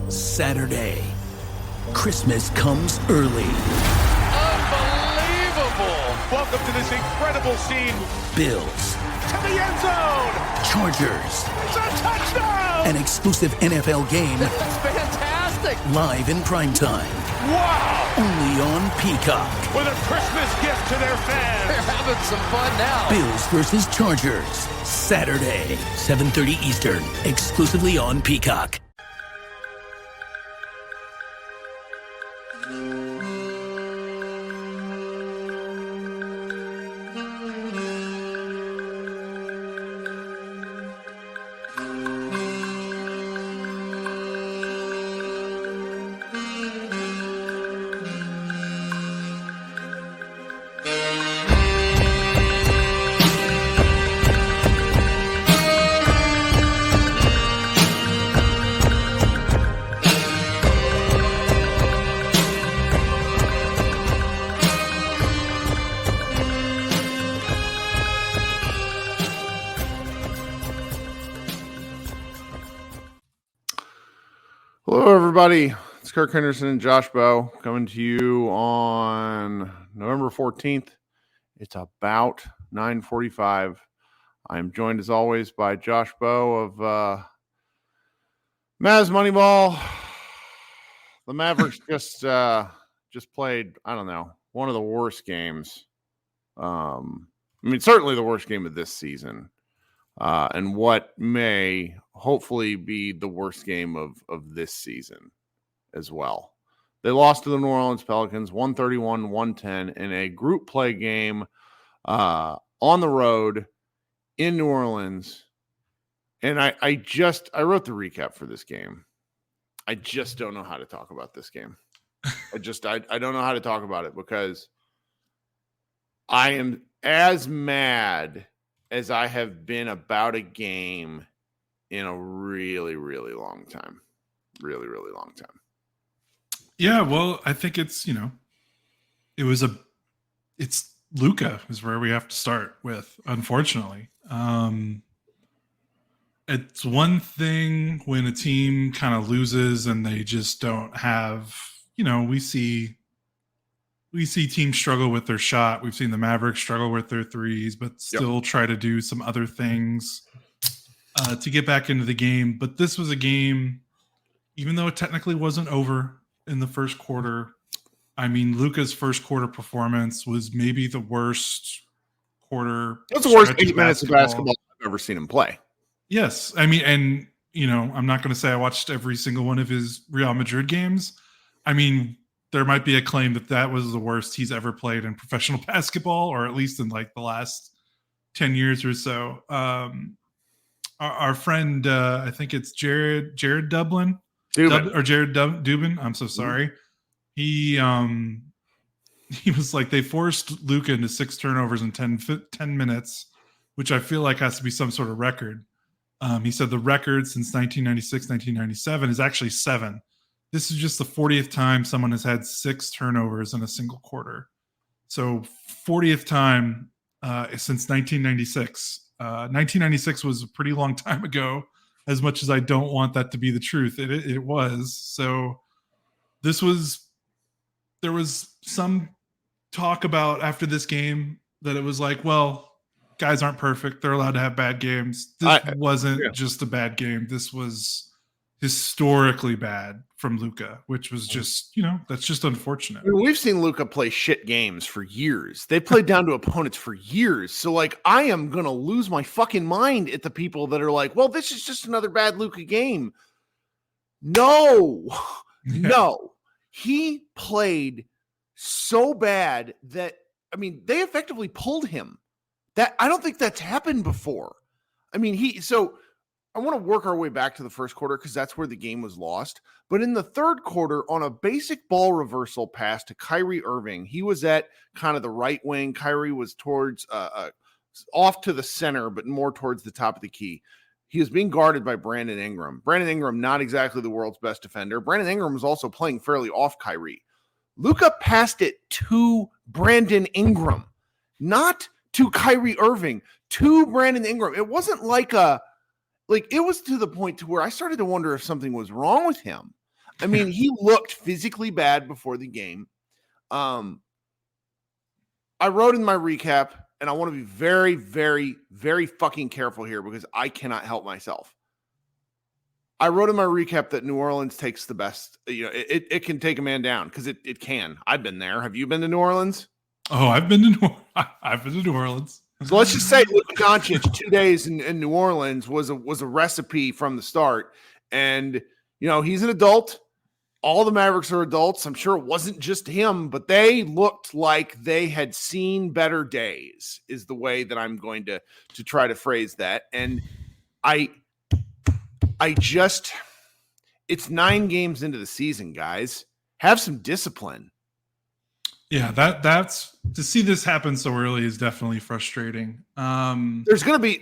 Saturday. Christmas comes early. Unbelievable! Welcome to this incredible scene. Bills. To the end zone! Chargers. It's a touchdown! An exclusive NFL game. That's fantastic! Live in primetime. Wow! Only on Peacock. With a Christmas gift to their fans. They're having some fun now. Bills versus Chargers. Saturday, 7:30 Eastern. Exclusively on Peacock. Hello, everybody. It's Kirk Henderson and Josh Bowe coming to you on November 14th. It's about 9:45. I'm joined, as always, by Josh Bowe of Mavs Moneyball. The Mavericks just played, I don't know, one of the worst games. Certainly the worst game of this season. And what may hopefully be the worst game of this season as well. They lost to the New Orleans Pelicans 131-110 in a group play game on the road in New Orleans. And I wrote the recap for this game. I just don't know how to talk about this game. I don't know how to talk about it because I am as mad as I have been about a game in a really, really long time. Really, really long time. Yeah, well, I think it's Luka is where we have to start with, unfortunately. It's one thing when a team kind of loses and they just don't have, we see teams struggle with their shot. We've seen the Mavericks struggle with their threes, but still try to do some other things to get back into the game. But this was a game, even though it technically wasn't over in the first quarter. I mean, Luka's first quarter performance was maybe the worst quarter. That's the worst 8 minutes of basketball I've ever seen him play. Yes. I mean, and, I'm not going to say I watched every single one of his Real Madrid games. I mean, there might be a claim that was the worst he's ever played in professional basketball, or at least in like the last 10 years or so. Our friend, I think it's Jared Dubin. I'm so sorry. He was like, they forced Luka into 6 turnovers in 10 minutes, which I feel like has to be some sort of record. He said the record since 1996, 1997 is actually 7. This is just the 40th time someone has had 6 turnovers in a single quarter. So 40th time since 1996. 1996 was a pretty long time ago, as much as I don't want that to be the truth. It was. So there was some talk about after this game that it was like, well, guys aren't perfect. They're allowed to have bad games. This wasn't just a bad game. This was historically bad from Luka, which was just, that's just unfortunate. I mean, we've seen Luka play shit games for years. They played down to opponents for years. So, like, I am going to lose my fucking mind at the people that are like, well, this is just another bad Luka game. No. No. He played so bad that, they effectively pulled him. That I don't think that's happened before. I want to work our way back to the first quarter because that's where the game was lost. But in the third quarter, on a basic ball reversal pass to Kyrie Irving, he was at kind of the right wing. Kyrie was towards off to the center, but more towards the top of the key. He was being guarded by Brandon Ingram. Brandon Ingram, not exactly the world's best defender. Brandon Ingram was also playing fairly off Kyrie. Luka passed it to Brandon Ingram, not to Kyrie Irving, to Brandon Ingram. It wasn't like it was to the point to where I started to wonder if something was wrong with him. I mean, he looked physically bad before the game. I wrote in my recap, and I want to be very, very, very fucking careful here because I cannot help myself. I wrote in my recap that New Orleans takes the best. It can take a man down because it can. I've been there. Have you been to New Orleans? Oh, I've been to New Orleans. So let's just say Luka Doncic 2 days in New Orleans was a recipe from the start. And, he's an adult. All the Mavericks are adults. I'm sure it wasn't just him, but they looked like they had seen better days is the way that I'm going to try to phrase that. And it's 9 games into the season, guys. Have some discipline. Yeah, that's to see this happen so early is definitely frustrating. There's going to be,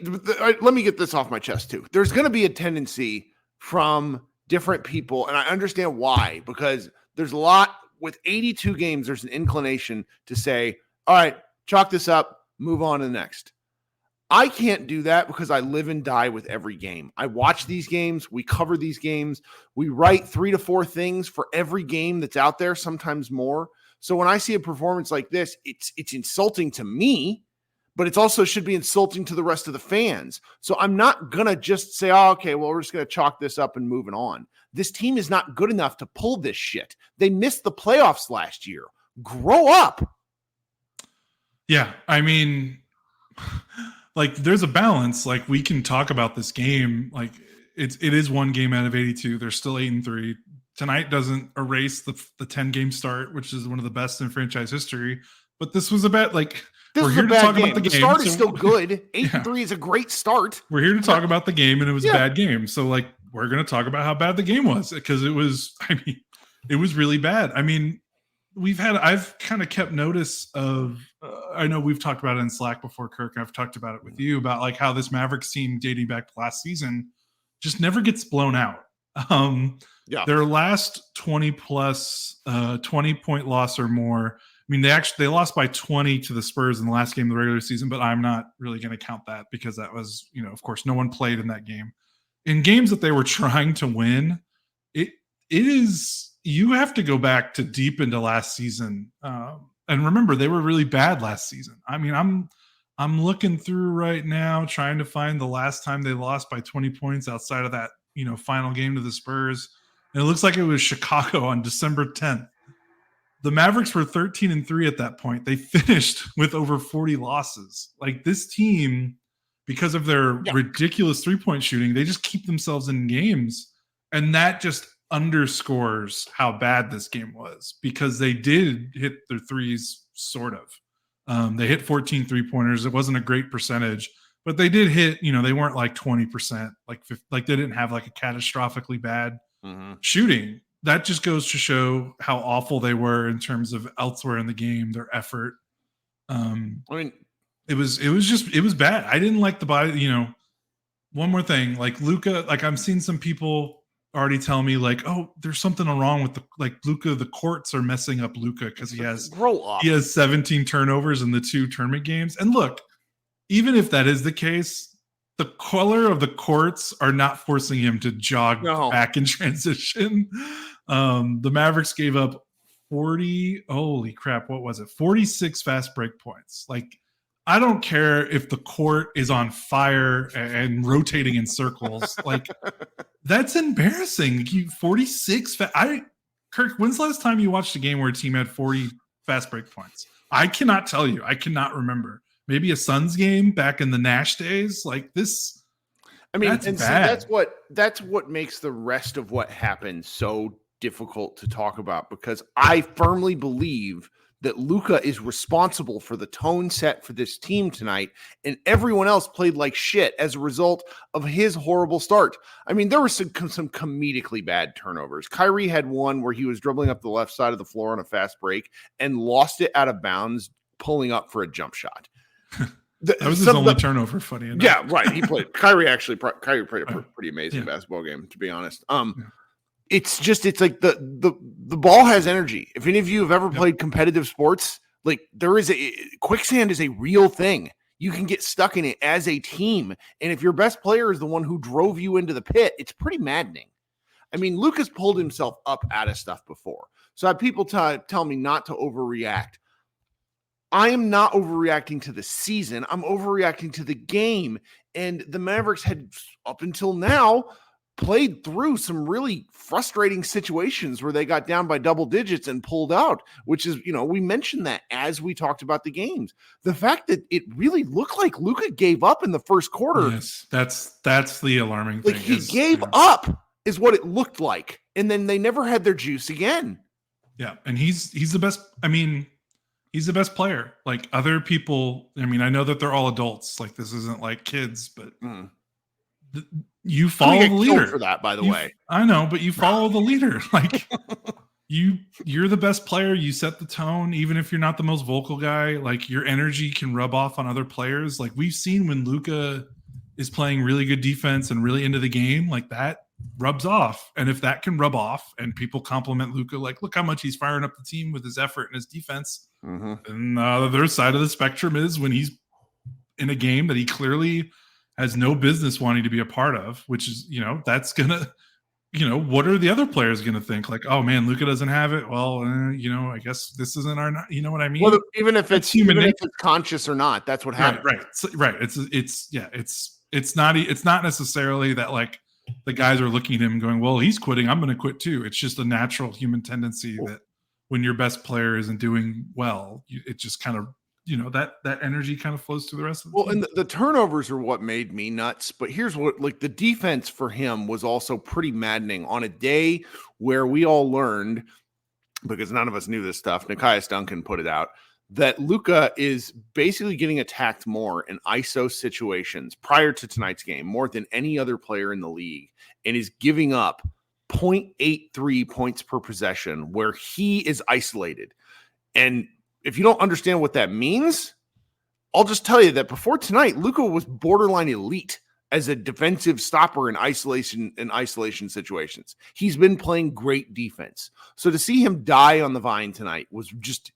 let me get this off my chest too. There's going to be a tendency from different people, and I understand why, because there's a lot with 82 games. There's an inclination to say, all right, chalk this up, move on to the next. I can't do that because I live and die with every game. I watch these games. We cover these games. We write 3 to 4 things for every game that's out there, sometimes more. So when I see a performance like this, it's insulting to me, but it also should be insulting to the rest of the fans. So I'm not going to just say, oh, okay, well, we're just going to chalk this up and moving on. This team is not good enough to pull this shit. They missed the playoffs last year. Grow up. Yeah, I mean, like there's a balance. Like we can talk about this game. Like it is 1 game out of 82. They're still 8-3. Tonight doesn't erase the 10-game start, which is one of the best in franchise history. But this was about we're here to talk about the game. The start is still good. 8-3 is a great start. We're here to talk about the game, and it was a bad game. So we're going to talk about how bad the game was because it was really bad. I mean, I've kind of kept notice of, I know we've talked about it in Slack before, Kirk. I've talked about it with you about how this Mavericks team dating back to last season just never gets blown out. Their last 20 plus 20-point loss or more. I mean, they lost by 20 to the Spurs in the last game of the regular season, but I'm not really going to count that because that was, of course, no one played in that game. In games that they were trying to win, it is, you have to go back to deep into last season. And remember, they were really bad last season. I mean, I'm looking through right now, trying to find the last time they lost by 20 points outside of that, final game to the Spurs. And it looks like it was Chicago on December 10th. The Mavericks were 13-3 at that point. They finished with over 40 losses. Like this team, because of their ridiculous 3-point shooting, they just keep themselves in games. And that just underscores how bad this game was because they did hit their threes, sort of. They hit 14 3-pointers. It wasn't a great percentage, but they did hit, they weren't like 20%, like they didn't have like a catastrophically bad shooting. That just goes to show how awful they were in terms of elsewhere in the game, their effort. It was bad. I didn't like the body, one more thing, like Luka, I'm seeing some people already tell me oh, there's something wrong with Luka, the courts are messing up Luka because he has 17 turnovers in the 2 tournament games. And look, even if that is the case, the color of the courts are not forcing him to jog back in transition. The Mavericks gave up 40, holy crap, what was it? 46 fast break points. I don't care if the court is on fire and rotating in circles. That's embarrassing. 46. Kirk, when's the last time you watched a game where a team had 40 fast break points? I cannot tell you. I cannot remember. Maybe a Suns game back in the Nash days. This. I mean, that's bad. See, that's what makes the rest of what happened so difficult to talk about because I firmly believe that Luka is responsible for the tone set for this team tonight, and everyone else played like shit as a result of his horrible start. I mean, there were some comedically bad turnovers. Kyrie had one where he was dribbling up the left side of the floor on a fast break and lost it out of bounds, pulling up for a jump shot. That was his only turnover, funny enough. Yeah, right. He played. Kyrie played a pretty amazing basketball game, to be honest. It's like the ball has energy. If any of you have ever played competitive sports, quicksand is a real thing. You can get stuck in it as a team. And if your best player is the one who drove you into the pit, it's pretty maddening. I mean, Luka's pulled himself up out of stuff before. So I have people tell me not to overreact. I am not overreacting to the season. I'm overreacting to the game. And the Mavericks had, up until now, played through some really frustrating situations where they got down by double digits and pulled out, which is, we mentioned that as we talked about the games. The fact that it really looked like Luka gave up in the first quarter. Yes, that's the alarming thing. Like he gave up is what it looked like. And then they never had their juice again. Yeah. And he's the best. I mean, he's the best player. Like other people, I mean, I know that they're all adults. Like this isn't like kids, but you follow the leader for that, by the way. I know, but you follow the leader. Like you're the best player. You set the tone, even if you're not the most vocal guy. Like your energy can rub off on other players. Like we've seen when Luka is playing really good defense and really into the game, like that rubs off. And if that can rub off and people compliment Luka, like look how much he's firing up the team with his effort and his defense. And the other side of the spectrum is when he's in a game that he clearly has no business wanting to be a part of, which is, that's gonna, what are the other players gonna think? Like, oh man, Luka doesn't have it. Well, I guess this isn't our, you know what I mean? Well, even if it's human, if it's conscious or not, that's what happens. Right. It's not necessarily that like the guys are looking at him and going, well, he's quitting, I'm going to quit too. It's just a natural human tendency that when your best player isn't doing well, it just kind of, that energy kind of flows to the rest of the team. And the turnovers are what made me nuts. But here's what, like the defense for him was also pretty maddening on a day where we all learned, because none of us knew this stuff, Nekias Duncan put it out, that Luka is basically getting attacked more in ISO situations prior to tonight's game, more than any other player in the league, and is giving up 0.83 points per possession where he is isolated. And if you don't understand what that means, I'll just tell you that before tonight, Luka was borderline elite as a defensive stopper in isolation situations. He's been playing great defense. So to see him die on the vine tonight was just,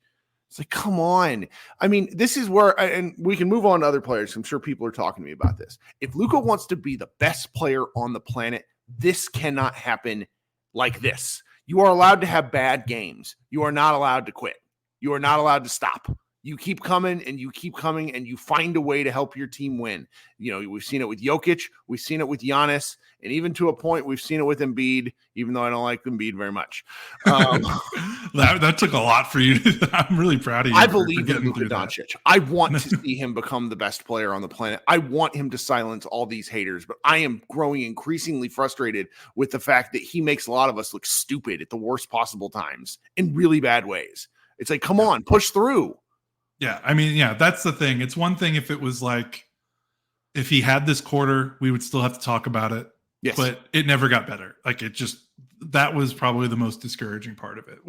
it's like, come on. I mean, this is where, and we can move on to other players. I'm sure people are talking to me about this. If Luka wants to be the best player on the planet, this cannot happen like this. You are allowed to have bad games. You are not allowed to quit. You are not allowed to stop. You keep coming and you keep coming and you find a way to help your team win. We've seen it with Jokic. We've seen it with Giannis. And even to a point, we've seen it with Embiid, even though I don't like Embiid very much. That took a lot for you. I'm really proud of you. I believe in Luka Doncic. I want to see him become the best player on the planet. I want him to silence all these haters, but I am growing increasingly frustrated with the fact that he makes a lot of us look stupid at the worst possible times in really bad ways. It's like, come on, push through. Yeah, I mean, that's the thing. It's one thing if it was like, if he had this quarter, we would still have to talk about it. Yes. But it never got better. Like that was probably the most discouraging part of it.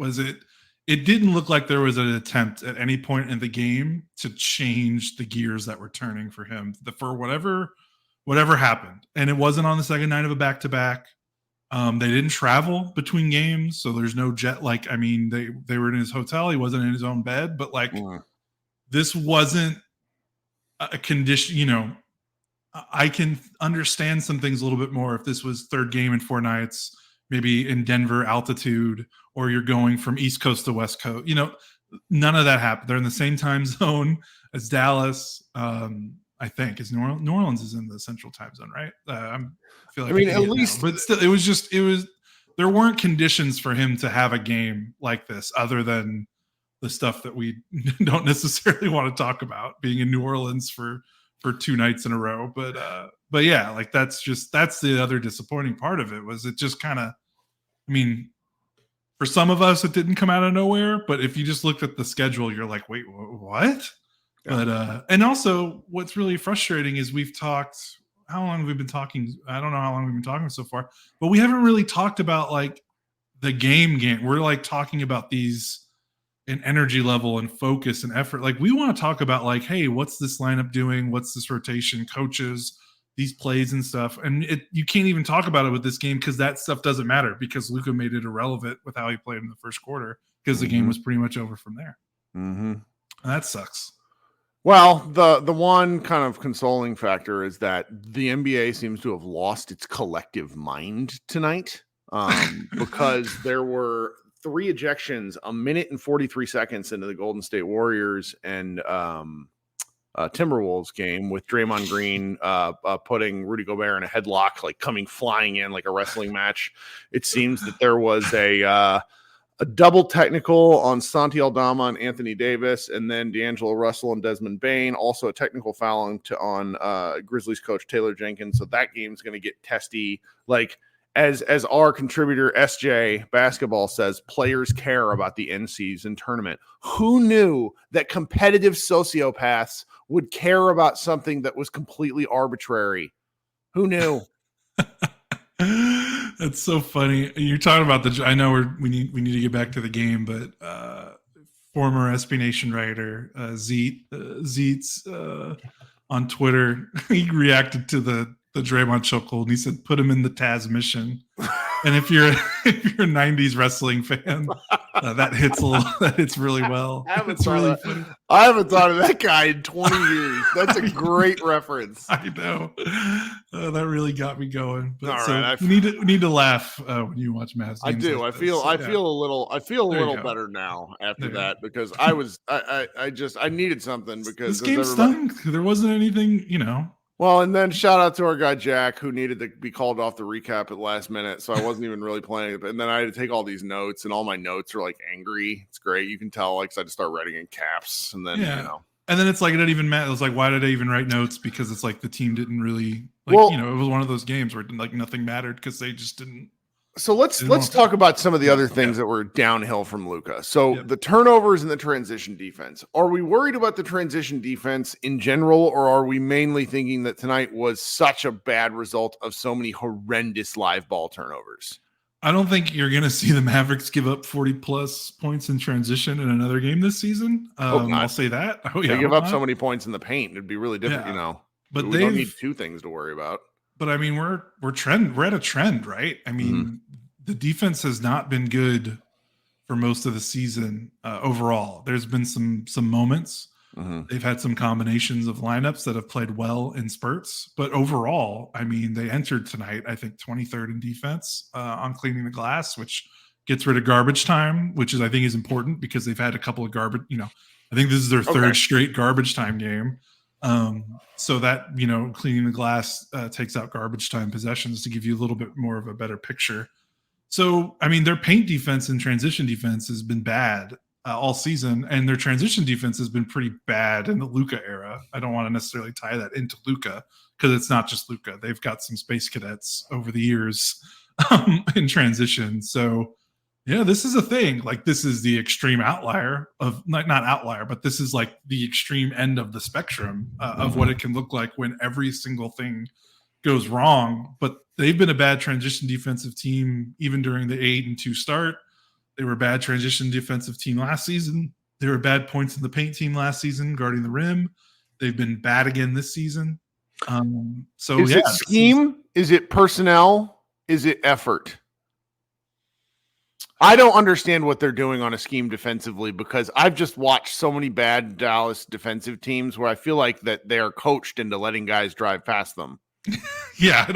It didn't look like there was an attempt at any point in the game to change the gears that were turning for him for whatever happened. And it wasn't on the second night of a back-to-back. They didn't travel between games, so there's no jet. Like, I mean, they were in his hotel. He wasn't in his own bed, but like, this wasn't a condition. I can understand some things a little bit more if this was third game in 4 nights, maybe in Denver altitude, or you're going from East Coast to West Coast. None of that happened. They're in the same time zone as Dallas. I think is New Orleans is in the Central Time Zone, right? I feel like at least, but still, it was. There weren't conditions for him to have a game like this, other than the stuff that we don't necessarily want to talk about, being in New Orleans for 2 nights in a row. But yeah, like that's the other disappointing part of it. Was it just kind of, I mean, for some of us, it didn't come out of nowhere. But if you just looked at the schedule, you're like, wait, what? But and also what's really frustrating is we've talked, how long have we been talking? I don't know how long we've been talking so far, but we haven't really talked about like the game. We're like talking about these in energy level and focus and effort. Like we want to talk about like, hey, what's this lineup doing? What's this rotation, coaches, these plays and stuff. And you can't even talk about it with this game because that stuff doesn't matter because Luka made it irrelevant with how he played in the first quarter because the game was pretty much over from there. And that sucks. Well, the one kind of consoling factor is that the NBA seems to have lost its collective mind tonight. because there were 3 ejections a minute and 43 seconds into the Golden State Warriors and Timberwolves game with Draymond Green putting Rudy Gobert in a headlock, like coming flying in like a wrestling match. It seems that there was a double technical on Santi Aldama and Anthony Davis, and then D'Angelo Russell and Desmond Bane. Also a technical foul on Grizzlies coach Taylor Jenkins. So that game's going to get testy. Like as our contributor SJ Basketball says, players care about the in-season tournament. Who knew that competitive sociopaths would care about something that was completely arbitrary? Who knew? That's so funny. You're talking about I know we need to get back to the game, but former SB Nation writer Zeets on Twitter, he reacted to the Draymond chokehold and he said, "Put him in the Taz mission." And if you're a 90s wrestling fan, that hits really well. I haven't thought of that guy in 20 years. That's a great reference. I know. That really got me going. But All so right, we need to laugh when you watch Mavs. I do. Like I feel a little better now after that because I needed something because this game stunk. There wasn't anything, Well, and then shout out to our guy Jack, who needed to be called off the recap at the last minute, so I wasn't even really playing it. And then I had to take all these notes, and all my notes are like angry. It's great, you can tell, like, 'cause I just start writing in caps, and then and then it's like it didn't even matter. It's like, why did I even write notes? Because it's like the team didn't really it was one of those games where like nothing mattered because they just didn't. So let's talk about some of the other things that were downhill from Luka. So the turnovers and the transition defense. Are we worried about the transition defense in general, or are we mainly thinking that tonight was such a bad result of so many horrendous live ball turnovers? I don't think you're going to see the Mavericks give up 40-plus points in transition in another game this season. I'll say that. They give up so many points in the paint. It'd be really difficult, But we don't need 2 things to worry about. But I mean, we're at a trend, right? I mean, the defense has not been good for most of the season overall. There's been some moments. They've had some combinations of lineups that have played well in spurts, but overall, I mean, they entered tonight, I think 23rd in defense on cleaning the glass, which gets rid of garbage time, which I think is important because they've had a couple of garbage, I think this is their third straight garbage time game. So that, cleaning the glass takes out garbage time possessions to give you a little bit more of a better picture. So, I mean, their paint defense and transition defense has been bad all season, and their transition defense has been pretty bad in the Luka era. I don't want to necessarily tie that into Luka because it's not just Luka. They've got some space cadets over the years in transition. So, yeah, this is a thing. Like, this is the extreme outlier of not outlier, but this is like the extreme end of the spectrum of what it can look like when every single thing goes wrong. But they've been a bad transition defensive team even during the 8-2 start. They were a bad transition defensive team last season. They were bad points in the paint team last season, guarding the rim. They've been bad again this season. Is it scheme? Is it personnel? Is it effort? I don't understand what they're doing on a scheme defensively because I've just watched so many bad Dallas defensive teams where I feel like that they are coached into letting guys drive past them. Yeah, I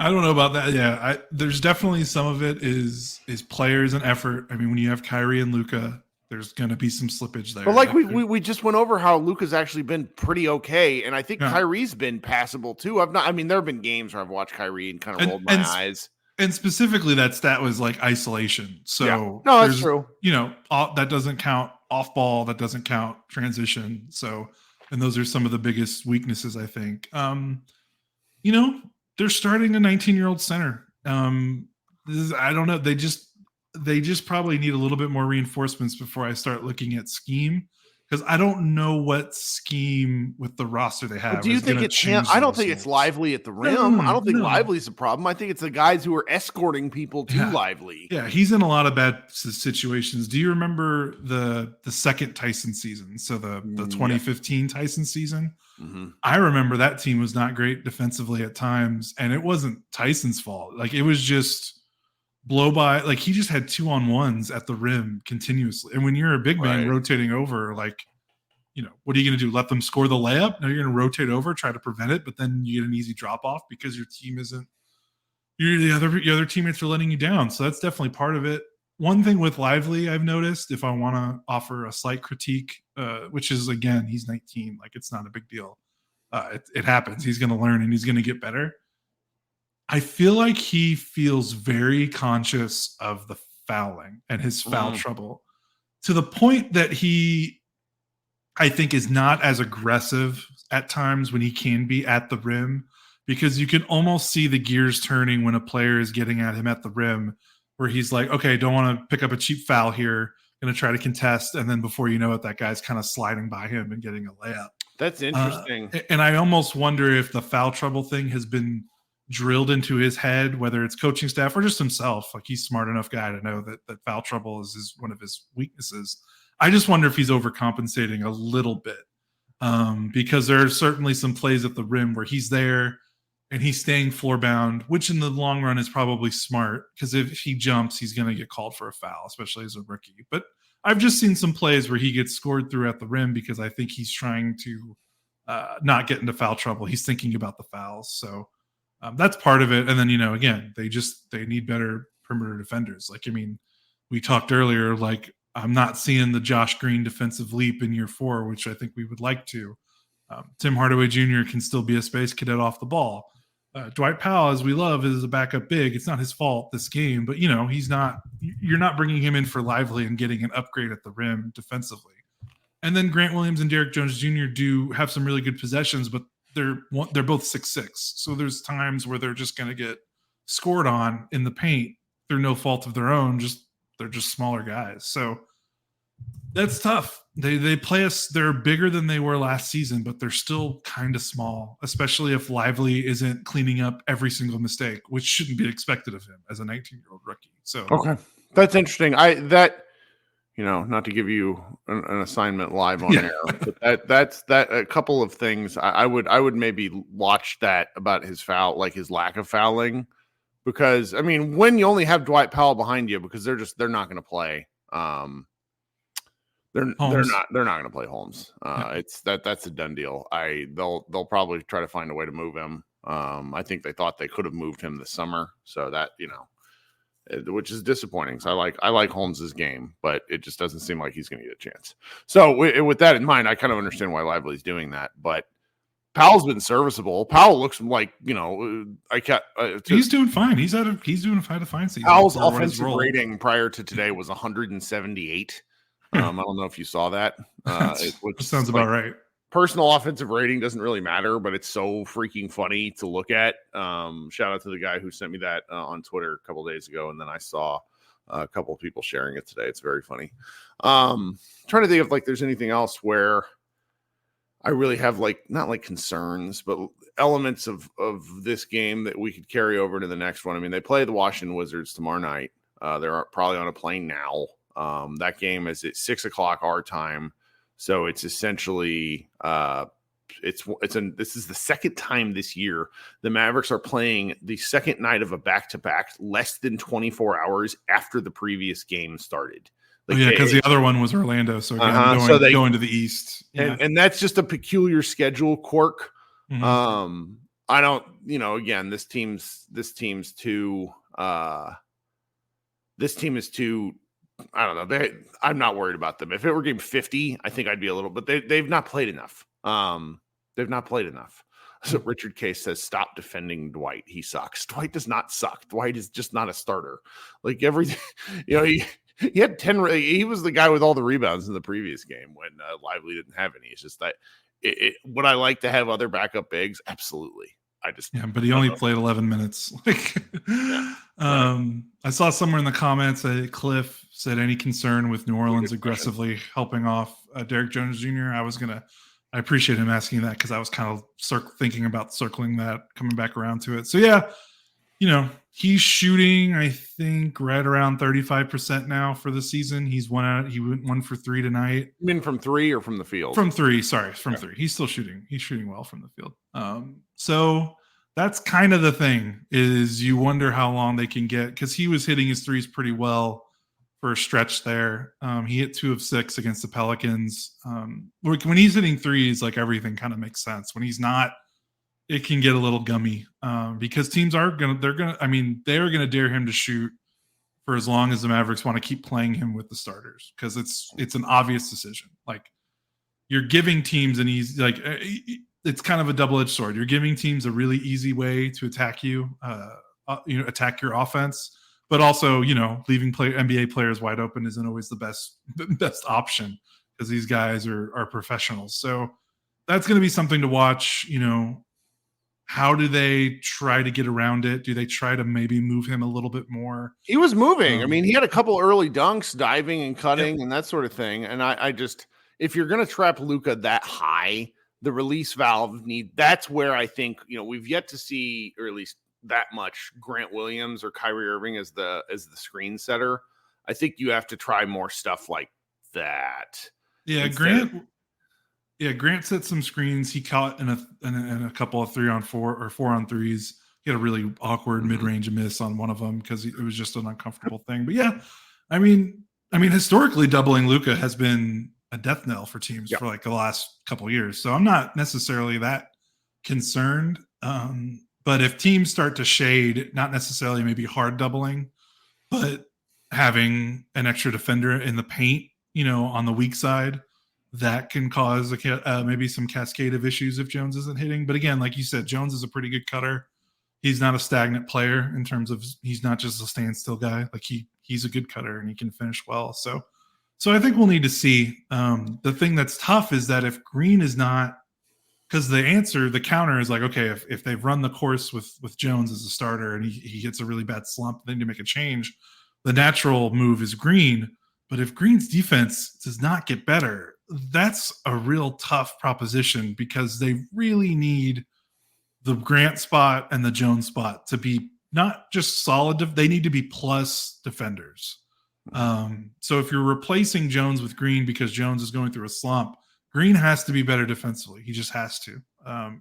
don't know about that. Yeah, there's definitely some of it is players and effort. I mean, when you have Kyrie and Luka, there's going to be some slippage there. But like we just went over how Luka's actually been pretty okay, and I think Kyrie's been passable too. There have been games where I've watched Kyrie and kind of rolled my eyes. And specifically, that stat was like isolation. So no, that's true. That doesn't count off ball. That doesn't count transition. So, and those are some of the biggest weaknesses, I think. They're starting a 19-year-old center. I don't know. They just probably need a little bit more reinforcements before I start looking at scheme, because I don't know what scheme with the roster they have. Do you think it's him? I don't think it's Lively at the rim. I don't think Lively's a problem. I think it's the guys who are escorting people to Lively. Yeah, he's in a lot of bad situations. Do you remember the second Tyson season? So the 2015 Tyson season? Mm-hmm. I remember that team was not great defensively at times, and it wasn't Tyson's fault. Like, it was just blow by. Like, he just had 2-on-1s at the rim continuously. And when you're a big man rotating over, like, what are you going to do? Let them score the layup? No, you're going to rotate over, try to prevent it, but then you get an easy drop off because your team isn't the other teammates are letting you down. So that's definitely part of it. One thing with Lively, I've noticed, if I want to offer a slight critique, which is, again, he's 19, like it's not a big deal. It happens. He's going to learn and he's going to get better. I feel like he feels very conscious of the fouling and his foul trouble, to the point that he, I think, is not as aggressive at times when he can be at the rim, because you can almost see the gears turning when a player is getting at him at the rim, where he's like, okay, don't want to pick up a cheap foul here, going to try to contest. And then before you know it, that guy's kind of sliding by him and getting a layup. That's interesting. And I almost wonder if the foul trouble thing has been drilled into his head, whether it's coaching staff or just himself. Like, he's smart enough guy to know that foul trouble is one of his weaknesses. I just wonder if he's overcompensating a little bit, because there are certainly some plays at the rim where he's there and he's staying floor bound, which in the long run is probably smart, because if he jumps, he's going to get called for a foul, especially as a rookie. But I've just seen some plays where he gets scored through at the rim because I think he's trying to not get into foul trouble. He's thinking about the fouls. So that's part of it. And then, again, they need better perimeter defenders. Like, I mean, we talked earlier, like, I'm not seeing the Josh Green defensive leap in year 4, which I think we would like to. Tim Hardaway Jr. can still be a space cadet off the ball. Dwight Powell, as we love, is a backup big. It's not his fault this game, but he's not. You're not bringing him in for Lively and getting an upgrade at the rim defensively. And then Grant Williams and Derrick Jones Jr. do have some really good possessions, but they're both 6'6", so there's times where they're just going to get scored on in the paint through no fault of their own. They're just smaller guys, so that's tough. They play us. They're bigger than they were last season, but they're still kind of small, especially if Lively isn't cleaning up every single mistake, which shouldn't be expected of him as a 19-year-old rookie. So okay, that's interesting. Not to give you an assignment live on air, but that's a couple of things. I would maybe watch that about his foul, like his lack of fouling, because I mean, when you only have Dwight Powell behind you, because they're not going to play. They're not going to play Holmes. That's a done deal. They'll probably try to find a way to move him. I think they thought they could have moved him this summer, so that which is disappointing. So I like Holmes's game, but it just doesn't seem like he's going to get a chance. So with that in mind, I kind of understand why Lively's doing that, but Powell's been serviceable. Powell looks like, he's doing fine. He's doing a fine season. Powell's offensive rating prior to today was 178. I don't know if you saw that. Which sounds about right. Personal offensive rating doesn't really matter, but it's so freaking funny to look at. Shout out to the guy who sent me that on Twitter a couple of days ago, and then I saw a couple of people sharing it today. It's very funny. Trying to think if there's anything else where I really have not concerns, but elements of this game that we could carry over to the next one. I mean, they play the Washington Wizards tomorrow night. They're probably on a plane now. That game is at 6:00 our time. So it's essentially this is the second time this year the Mavericks are playing the second night of a back-to-back less than 24 hours after the previous game started. Because the other one was Orlando, so again, going to the East, and that's just a peculiar schedule quirk. Mm-hmm. I don't, again, this team is too. I don't know. I'm not worried about them. If it were game 50, I think I'd be a little, but they've not played enough. They've not played enough. So Richard Case says, stop defending Dwight. He sucks. Dwight does not suck. Dwight is just not a starter. Like everything, he had 10. He was the guy with all the rebounds in the previous game when Lively didn't have any. It's just that would I like to have other backup bigs? Absolutely. But he only played 11 minutes. I saw somewhere in the comments that Cliff said, any concern with New Orleans aggressively helping off Derrick Jones Jr.? I appreciate him asking that, because I was kind of thinking about circling that, coming back around to it. So he's shooting, I think, right around 35% now for the season. He went 1 for 3 tonight. You mean from 3 or from the field? From 3, sorry, from 3. He's still shooting. He's shooting well from the field. So that's kind of the thing, is you wonder how long they can get, because he was hitting his threes pretty well for a stretch there. He hit 2 of 6 against the Pelicans. When he's hitting threes, everything kind of makes sense. When he's not it can get a little gummy because teams are gonna they're gonna dare him to shoot for as long as the Mavericks want to keep playing him with the starters, because it's an obvious decision. Like, you're giving teams an easy, like, it's kind of a double-edged sword. You're giving teams a really easy way to attack you, attack your offense, but also, leaving NBA players wide open isn't always the best option, because these guys are professionals. So that's going to be something to watch. How do they try to get around it? Do they try to maybe move him a little bit more? He was moving. I mean, he had a couple early dunks, diving and cutting and that sort of thing. And I just, if you're going to trap Luka that high, the release valve that's where I think, we've yet to see, or at least that much, Grant Williams or Kyrie Irving as the screen setter. I think you have to try more stuff like that. Yeah, Grant set some screens. He caught in a couple of 3-on-4 or 4-on-3s. He had a really awkward mid-range miss on one of them because it was just an uncomfortable thing. But yeah, I mean, historically, doubling Luka has been a death knell for teams for like the last couple of years. So I'm not necessarily that concerned. But if teams start to shade, not necessarily maybe hard doubling, but having an extra defender in the paint, on the weak side, that can cause maybe some cascade of issues if Jones isn't hitting. But again, like you said, Jones is a pretty good cutter. He's not a stagnant player in terms of, he's not just a standstill guy. Like he's a good cutter and he can finish well. So I think we'll need to see. The thing that's tough is that if Green is not, because the counter is like, okay, if they've run the course with Jones as a starter and he hits a really bad slump, they need to make a change. The natural move is Green. But if Green's defense does not get better, that's a real tough proposition, because they really need the Grant spot and the Jones spot to be not just solid. They need to be plus defenders. So if you're replacing Jones with Green because Jones is going through a slump, Green has to be better defensively. He just has to.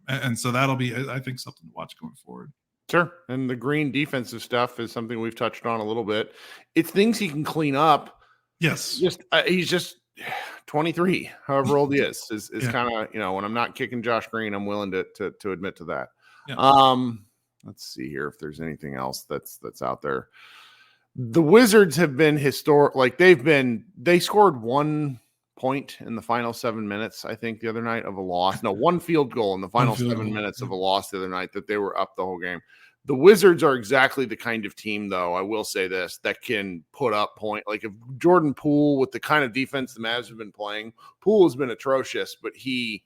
And so that'll be, I think, something to watch going forward. Sure. And the Green defensive stuff is something we've touched on a little bit. It's things he can clean up. Yes. He's just 23, however old he is kind of, when I'm not kicking Josh Green, I'm willing to admit to that. Yeah. Let's see here if there's anything else that's out there. The Wizards have been historic. Like they scored 1 point in the final 7 minutes, I think, the other night of a loss. No, 1 field goal in the final 7 minutes of a loss the other night, that they were up the whole game. The Wizards are exactly the kind of team, though, I will say this, that can put up point. Like if Jordan Poole, with the kind of defense the Mavs have been playing, Poole has been atrocious, but he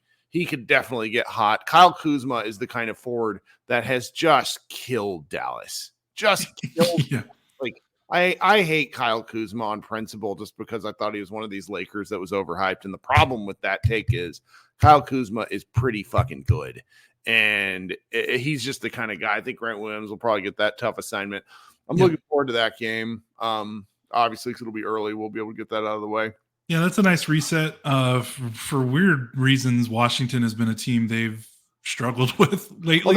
could definitely get hot. Kyle Kuzma is the kind of forward that has just killed Dallas. Just killed. Yeah. Like I hate Kyle Kuzma on principle, just because I thought he was one of these Lakers that was overhyped. And the problem with that take is Kyle Kuzma is pretty fucking good. And he's just the kind of guy. I think Grant Williams will probably get that tough assignment. I'm looking forward to that game. Obviously, because it'll be early, we'll be able to get that out of the way. Yeah, that's a nice reset. For weird reasons, Washington has been a team they've struggled with lately.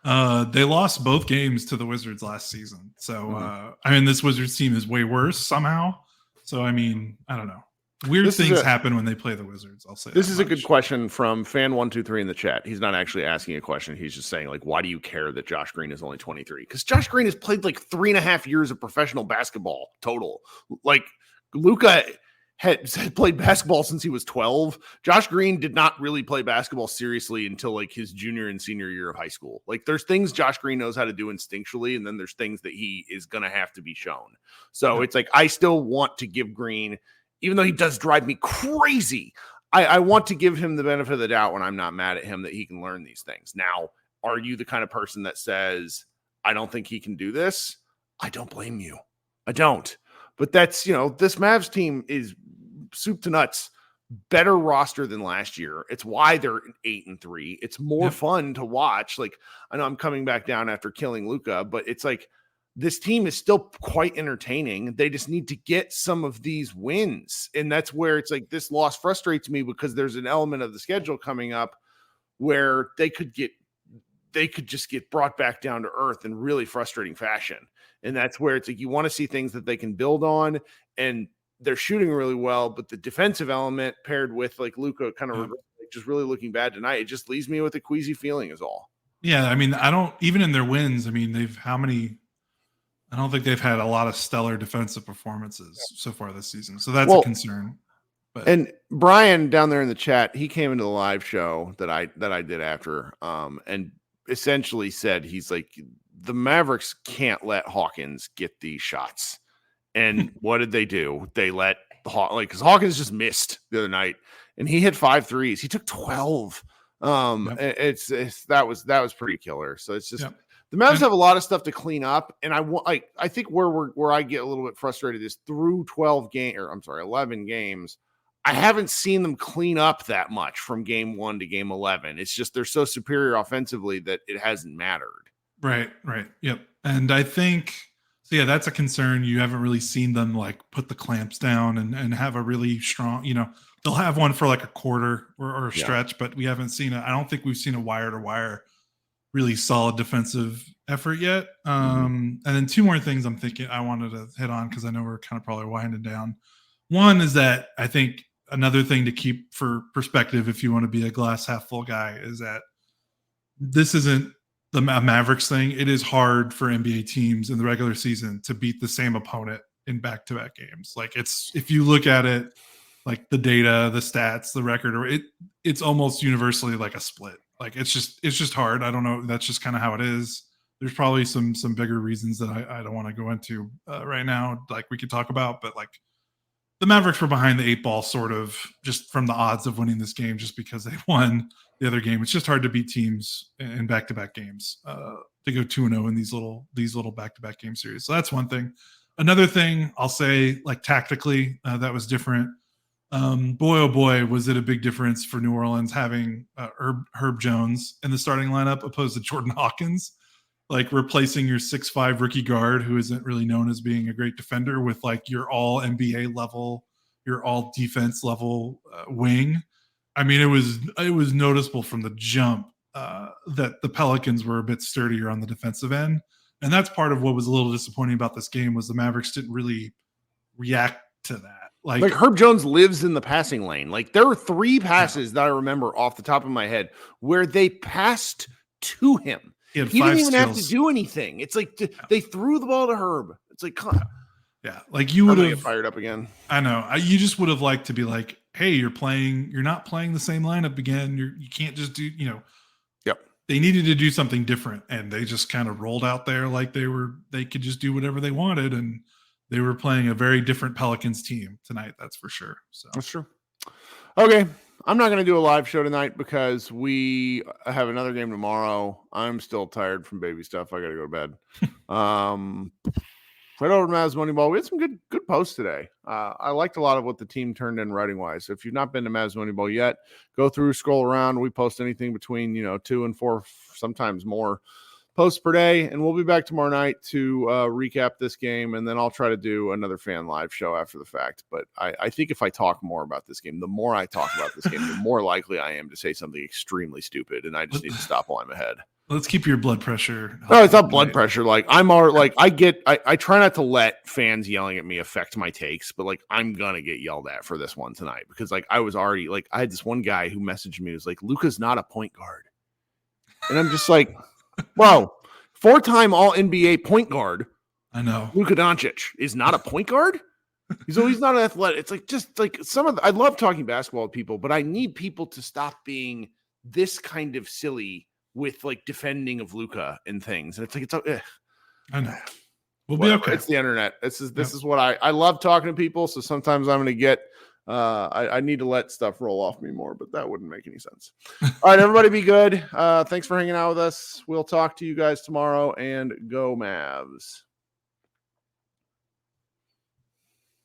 They lost both games to the Wizards last season. So, this Wizards team is way worse somehow. So, I don't know. Weird things happen when they play the Wizards. I'll say this is a good question from fan123 in the chat. He's not actually asking a question. He's just saying, like, why do you care that Josh Green is only 23? Because Josh Green has played like 3.5 years of professional basketball total. Like Luka had played basketball since he was 12. Josh Green did not really play basketball seriously until like his junior and senior year of high school. Like there's things Josh Green knows how to do instinctually, and then there's things that he is going to have to be shown. So it's like, I still want to give Green, even though he does drive me crazy, I want to give him the benefit of the doubt when I'm not mad at him that he can learn these things. Now, are you the kind of person that says, I don't think he can do this? I don't blame you. I don't. But that's, this Mavs team is soup to nuts better roster than last year. It's why they're 8-3. It's more fun to watch. Like, I know I'm coming back down after killing Luka, but it's like, this team is still quite entertaining. They just need to get some of these wins. And that's where it's like, this loss frustrates me, because there's an element of the schedule coming up where they could just get brought back down to earth in really frustrating fashion. And that's where it's like, you want to see things that they can build on, and they're shooting really well, but the defensive element paired with like Luka kind of just really looking bad tonight. It just leaves me with a queasy feeling is all. Yeah, I mean, I don't even in their wins. I mean, I don't think they've had a lot of stellar defensive performances so far this season. So that's a concern. But and Brian down there in the chat, he came into the live show that I did after, and essentially said he's like, the Mavericks can't let Hawkins get these shots. And what did they do? They let because Hawkins just missed the other night, and he hit 5 threes. He took 12. That was pretty killer. So it's just the Mavs have a lot of stuff to clean up, and I think where I get a little bit frustrated is through 11 games. I haven't seen them clean up that much from game 1 to game 11. It's just they're so superior offensively that it hasn't mattered. Right. Yep. And I think so. Yeah, that's a concern. You haven't really seen them like put the clamps down and have a really strong. They'll have one for like a quarter or a stretch, but we haven't seen it. I don't think we've seen a wire to wire really solid defensive effort yet. And then 2 more things I'm thinking I wanted to hit on because I know we're kind of probably winding down. One is that I think another thing to keep for perspective, if you want to be a glass half full guy, is that this isn't the Mavericks thing. It is hard for NBA teams in the regular season to beat the same opponent in back-to-back games. Like if you look at it, like the data, the stats, the record, or it's almost universally like a split. Like it's just hard. I don't know. That's just kind of how it is. There's probably some bigger reasons that I don't want to go into right now. Like we could talk about, but like the Mavericks were behind the 8 ball sort of just from the odds of winning this game, just because they won the other game. It's just hard to beat teams in back-to-back games to go 2-0 in these little back-to-back game series. So that's one thing. Another thing I'll say, like tactically, that was different. Boy, oh boy, was it a big difference for New Orleans having Herb Jones in the starting lineup opposed to Jordan Hawkins, like replacing your 6'5" rookie guard who isn't really known as being a great defender with like your all NBA level, your all defense level wing. I mean, it was noticeable from the jump that the Pelicans were a bit sturdier on the defensive end. And that's part of what was a little disappointing about this game was the Mavericks didn't really react to that. Like Herb Jones lives in the passing lane. Like there were 3 passes that I remember off the top of my head where they passed to him. He didn't even have to do anything. It's like they threw the ball to Herb. It's like, yeah, like you would have get fired up again. I know. You just would have liked to be like, hey, you're not playing the same lineup again. You can't just do, Yep. They needed to do something different, and they just kind of rolled out there like they could just do whatever they wanted, and they were playing a very different Pelicans team tonight. That's for sure. So that's true. Okay. I'm not going to do a live show tonight because we have another game tomorrow. I'm still tired from baby stuff. I got to go to bed. Right over to Mavs Moneyball. We had some good posts today. I liked a lot of what the team turned in writing wise. So if you've not been to Mavs Moneyball yet, go through, scroll around. We post anything between 2 and 4, sometimes more posts per day, and we'll be back tomorrow night to recap this game, and then I'll try to do another fan live show after the fact. But I think if I talk more about this game, the more I talk about this game, the more likely I am to say something extremely stupid, and I just need to stop while I'm ahead. Let's keep your blood pressure. No, it's not blood pressure. Like I try not to let fans yelling at me affect my takes, but like I'm gonna get yelled at for this one tonight because like I was already like I had this one guy who messaged me was like, Luka's not a point guard, and I'm just like, whoa, 4-time All NBA point guard. I know Luka Doncic is not a point guard. He's not an athletic. It's like just like I love talking basketball with people, but I need people to stop being this kind of silly with like defending of Luka and things. And it's like, I know. We'll Whatever. be okay. It's the internet. This is what I love talking to people. So sometimes I'm going to get, I need to let stuff roll off me more, but that wouldn't make any sense. All right, everybody be good. Thanks for hanging out with us. We'll talk to you guys tomorrow and go Mavs.